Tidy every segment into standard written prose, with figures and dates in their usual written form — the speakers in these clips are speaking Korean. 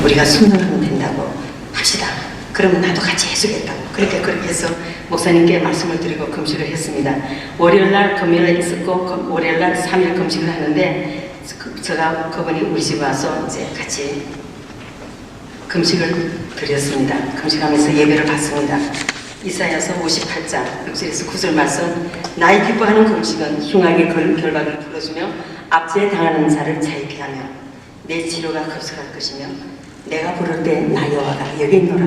우리가 순종하면 된다고 합시다. 그러면 나도 같이 해주겠다고. 그렇게 해서 목사님께 말씀을 드리고 금식을 했습니다. 월요일날 금요일에 있었고 월요일날 3일 금식을 하는데 제가 그분이 우리 집에 와서 이제 같이 금식을 드렸습니다. 금식하면서 예배를 받습니다. 이사야서 58장 6절에서 9절 말씀, 나의 기뻐하는 금식은 흉악의 결박을 풀어주며 압제에 당하는 자를 자유케 하며 내 치료가 급속할 것이며 내가 부를 때 나 여호와가 여기 있노라.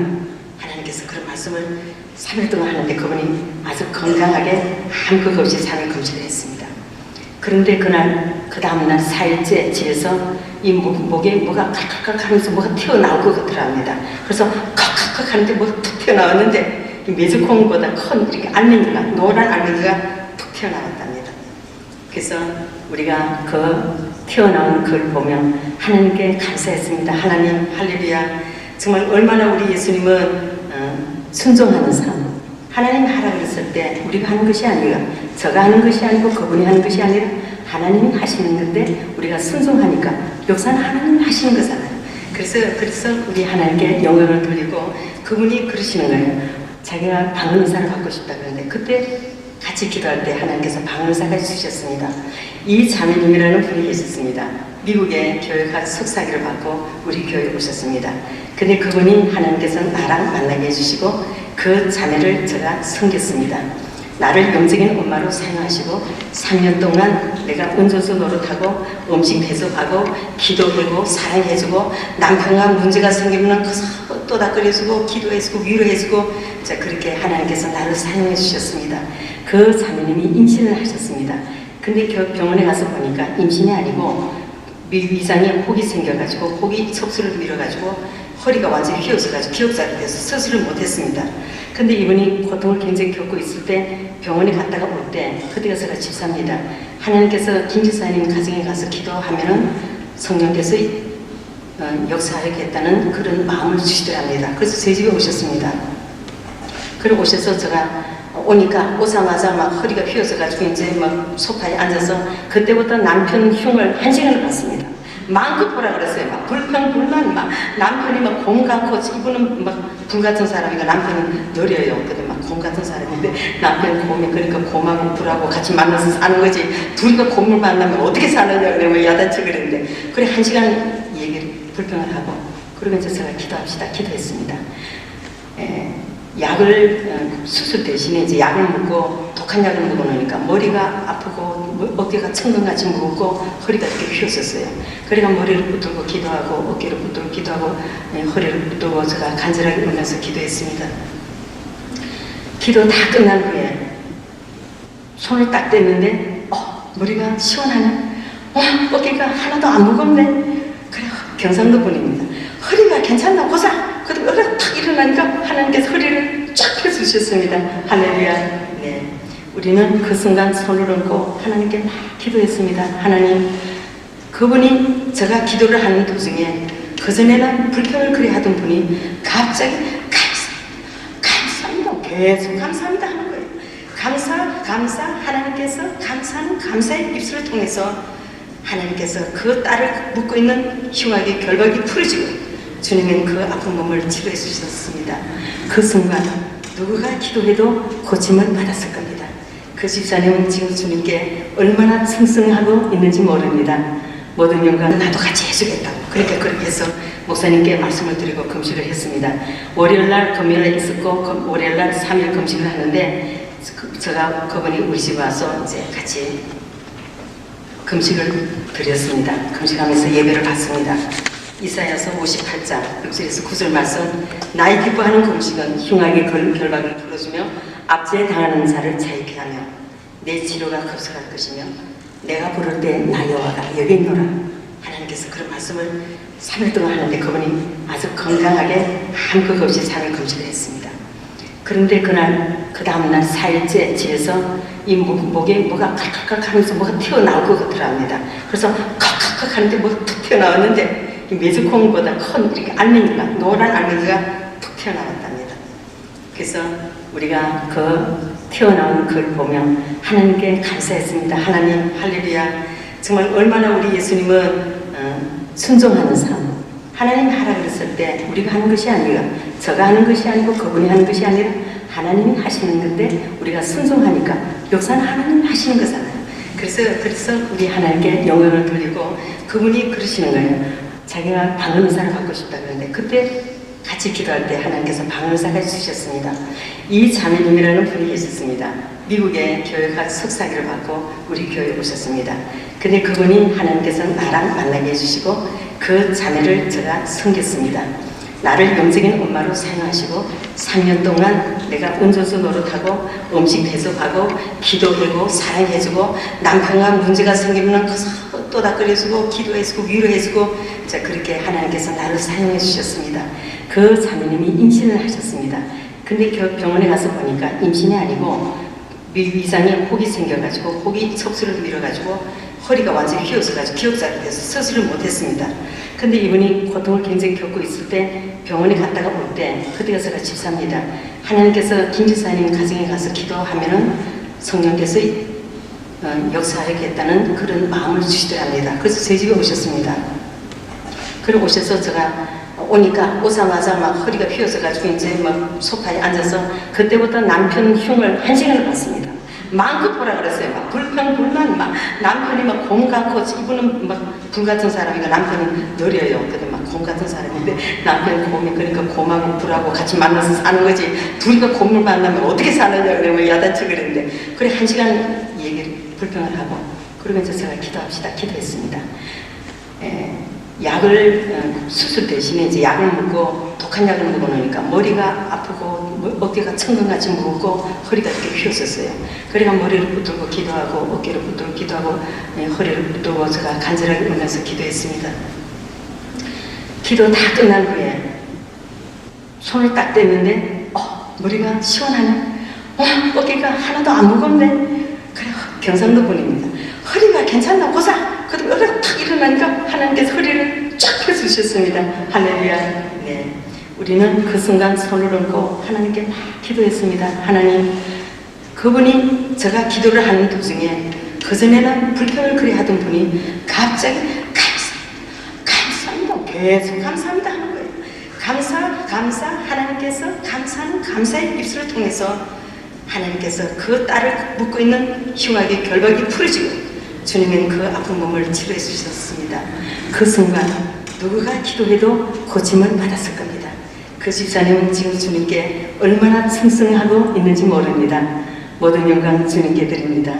하나님께서 그런 말씀을 3일 동안 하는데 그분이 아주 건강하게 한것 없이 3일 금식을 했습니다. 그런데 그날 그 다음날 4일째 집에서 이 목에 뭐가 칼칼칼 하면서 뭐가 튀어나올 것 같더랍니다. 그래서 칵칵칵 하는데 뭐가 툭 튀어나왔는데 메주콩보다 큰 이렇게 알맹이가 노란 알맹이가 툭 튀어나왔답니다. 그래서 우리가 그 튀어나온 걸 보며 하나님께 감사했습니다. 하나님 할렐루야. 정말 얼마나 우리 예수님은 순종하는 삶, 하나님 하라 그랬을 때 우리가 하는 것이 아니라 저가 하는 것이 아니고 그분이 하는 것이 아니라 하나님이 하시는 건데 우리가 순종하니까 역사는 하나님이 하시는 거잖아요. 그래서 우리 하나님께 영광을 돌리고 그분이 그러시는 거예요. 자기가 방언의사를 받고 싶다 그러는데 그때 같이 기도할 때 하나님께서 방언의사가 주셨습니다. 이 자매님이라는 분이 계셨습니다. 미국에 교회가 석사기를 받고 우리 교회에 오셨습니다. 근데 그분이 하나님께서 나랑 만나게 해주시고 그 자매를 제가 섬겼습니다. 나를 영적인 엄마로 사용하시고 3년 동안 내가 운전수 노릇하고 음식 대접하고 기도하고 사랑해주고 남편과 문제가 생기면 또닥거려주고 기도해주고 위로해주고 자 그렇게 하나님께서 나를 사용해 주셨습니다. 그 자매님이 임신을 하셨습니다. 근데 병원에 가서 보니까 임신이 아니고 위장에 혹이 생겨가지고 혹이 척수를 밀어가지고 허리가 완전히 휘어져가지고 기억자가 돼서 수술을 못했습니다. 근데 이분이 고통을 굉장히 겪고 있을 때 병원에 갔다가 올 때 그때가 제가 집사입니다. 하나님께서 김 집사님 가정에 가서 기도하면은 성령께서 역사하겠다는 그런 마음을 주시더랍니다. 그래서 저희 집에 오셨습니다. 그리고 오셔서 제가 오니까 오자마자 막 허리가 휘어져가지고 이제 막 소파에 앉아서 그때부터 남편 흉을 1시간을 봤습니다. 마음껏 보라 그랬어요. 막 불평불만 막 남편이 막 곰 같고 이분은 막 불 같은 사람이고 남편은 느려요. 근데 막 곰 같은 사람인데 남편은 곰이 그러니까 곰하고 불하고 같이 만나서 사는 거지. 둘이가 곰을 만나면 어떻게 사느냐 그러면 야단치 그랬는데 그래 1시간 얘기를 불평을 하고 그러고 이제 제가 기도합시다. 기도했습니다. 약을 수술 대신에 이제 약을 먹고 독한 약을 먹고 나니까 머리가 아프고 어깨가 천근같이 무겁고 허리가 이렇게 휘었었어요. 그래가 머리를 붙들고 기도하고 어깨를 붙들고 기도하고 허리를 붙들고 제가 간절하게 울면서 기도했습니다. 기도 다 끝난 후에 손을 딱 댔는데 머리가 시원하네. 어깨가 하나도 안 무겁네. 그래 경상도 분입니다. 허리가 괜찮나 보자. 그리고 어깨가 탁 일어나니까 하나님께서 허리를 쫙 펴주셨습니다. 할렐루야. 네, 우리는 그 순간 손을 얹고 하나님께 막 기도했습니다. 하나님, 그분이 제가 기도를 하는 도중에 그전에는 불평을 그리 하던 분이 갑자기 감사합니다. 계속 감사합니다 하는 거예요. 감사 하나님께서 감사하는 감사의 입술을 통해서 하나님께서 그 딸을 묶고 있는 흉악의 결박이 풀어지고 주님은 그 아픈 몸을 치료해 주셨습니다. 그 순간 누구가 기도해도 고침을 받았을 겁니다. 그 집사님은 지금 주님께 얼마나 충성하고 있는지 모릅니다. 모든 영광은 나도 같이 해주겠다고. 그렇게 해서 목사님께 말씀을 드리고 금식을 했습니다. 월요일날 금요일에 있었고 월요일날 3일 금식을 하는데 제가 그분이 우리 집에 와서 이제 같이 금식을 드렸습니다. 금식하면서 예배를 받습니다. 이사야서 58장 6절에서 9절 말씀, 나의 기뻐하는 금식은 흉악의 결박을 풀어주며 압제에 당하는 자를 자유케 하며 내 치료가 급속할 것이며 내가 부를 때 나 여호와가 여기 있노라. 하나님께서 그런 말씀을 3일 동안 하는데 그분이 아주 건강하게 한것 없이 3일 금식을 했습니다. 그런데 그날 그 다음날 4일째 집에서 이 목에 뭐가 칼칼칼 하면서 뭐가 튀어나올 것 같더랍니다. 그래서 칵칵칵 하는데 뭐가 툭 튀어나왔는데 메주콩보다 큰 이렇게 알맹이가 노란 알맹이가 툭 튀어나왔답니다. 그래서 우리가 그 튀어나온 걸 보며 하나님께 감사했습니다. 하나님 할렐루야. 정말 얼마나 우리 예수님은 순종하는 삶, 하나님이 하라 그랬을 때 우리가 하는 것이 아니라 저가 하는 것이 아니고 그분이 하는 것이 아니라 하나님이 하시는 건데 우리가 순종하니까 역사는 하나님이 하시는 거잖아요. 그래서 우리 하나님께 영광을 돌리고 그분이 그러시는 거예요. 자기가 방언의사를 받고 싶다 그러는데 그때 같이 기도할 때 하나님께서 방언의사를 주셨습니다. 이 자매님이라는 분이 계셨습니다. 미국에 교회가 석사기를 받고 우리 교회에 오셨습니다. 근데 그분이 하나님께서 나랑 만나게 해주시고 그 자매를 제가 섬겼습니다. 나를 영적인 엄마로 사용하시고 3년 동안 내가 운전수 노릇하고 음식 대접하고 기도하고 사랑해주고 남편과 문제가 생기면 또닥거려주고 기도해주고 위로해주고 그렇게 하나님께서 나를 사용해 주셨습니다. 그 자매님이 임신을 하셨습니다. 근데 병원에 가서 보니까 임신이 아니고 위장에 혹이 생겨가지고 혹이 척수를 밀어가지고 허리가 완전히 휘어져가지고 기억자가 돼서 수술을 못했습니다. 근데 이분이 고통을 굉장히 겪고 있을 때 병원에 갔다가 올 때 그때가 제가 집사입니다. 하나님께서 김 지사님 가정에 가서 기도하면은 성령께서 역사하겠다는 그런 마음을 주시더랍니다. 그래서 제 집에 오셨습니다. 그리고 오셔서 제가 오니까 오자마자 막 허리가 휘어져가지고 이제 막 소파에 앉아서 그때부터 남편 흉을 1시간을 봤습니다. 마음껏 보라 그랬어요. 막 불평, 불만, 막 남편이 막 곰 같고 이분은 막 불 같은 사람이고 남편은 느려요. 근데 막 곰 같은 사람인데 남편이 곰이 그러니까 곰하고 불하고 같이 만나서 사는 거지. 둘이가 곰을 만나면 어떻게 사느냐 그러면 야단쳐 그랬는데 그래 1시간 얘기를 불평을 하고 그러면서 제가 기도합시다. 기도했습니다. 약을 수술 대신에 이제 약을 먹고 독한 약을 먹어놓으니까 머리가 아프고 어깨가 천근같이 무겁고 허리가 이렇게 휘었었어요. 그러니까 머리를 붙들고 기도하고 어깨를 붙들고 기도하고 허리를 붙들고 제가 간절하게 울면서 기도했습니다. 기도 다 끝난 후에 손을 딱 댔는데 머리가 시원하네. 어깨가 하나도 안 무겁네. 그래 경상도 분입니다. 허리가 괜찮나 보자. 그리고 여기가 탁 일어나니까 하나님께서 허리를 쫙 펴주셨습니다. 할렐루야. 네. 우리는 그 순간 손을 얹고 하나님께 막 기도했습니다. 하나님, 그분이 제가 기도를 하는 도중에 그전에는 불평을 그리 하던 분이 갑자기 감사합니다. 계속 감사합니다 하는 거예요. 감사, 하나님께서 감사는 감사의 입술을 통해서 하나님께서 그 딸을 묶고 있는 흉악의 결박이 풀어지고 주님은 그 아픈 몸을 치료해 주셨습니다. 그 순간 누구가 기도해도 고침을 받았을 겁니다. 그 집사님은 지금 주님께 얼마나 충성하고 있는지 모릅니다. 모든 영광 주님께 드립니다.